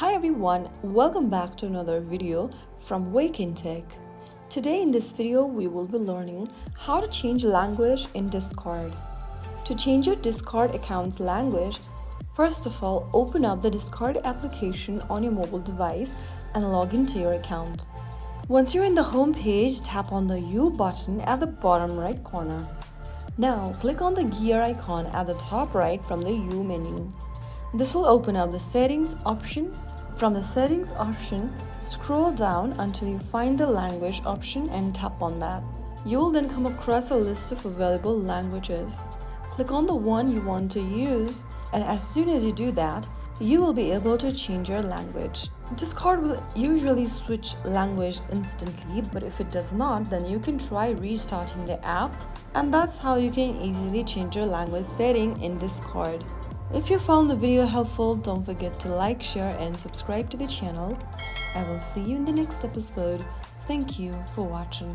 Hi everyone, welcome back to another video from Wake&Tech. Today in this video we will be learning how to change language in Discord. To change your Discord account's language, first of all open up the Discord application on your mobile device and log into your account. Once you're in the home page, tap on the U button at the bottom right corner. Now click on the gear icon at the top right from the U menu. This will open up the settings option. From the settings option, scroll down until you find the language option and tap on that. You will then come across a list of available languages. Click on the one you want to use, and as soon as you do that, you will be able to change your language. Discord will usually switch language instantly, but if it does not, then you can try restarting the app, and that's how you can easily change your language setting in Discord. If you found the video helpful, don't forget to like, share and subscribe to the channel. I will see you in the next episode. Thank you for watching.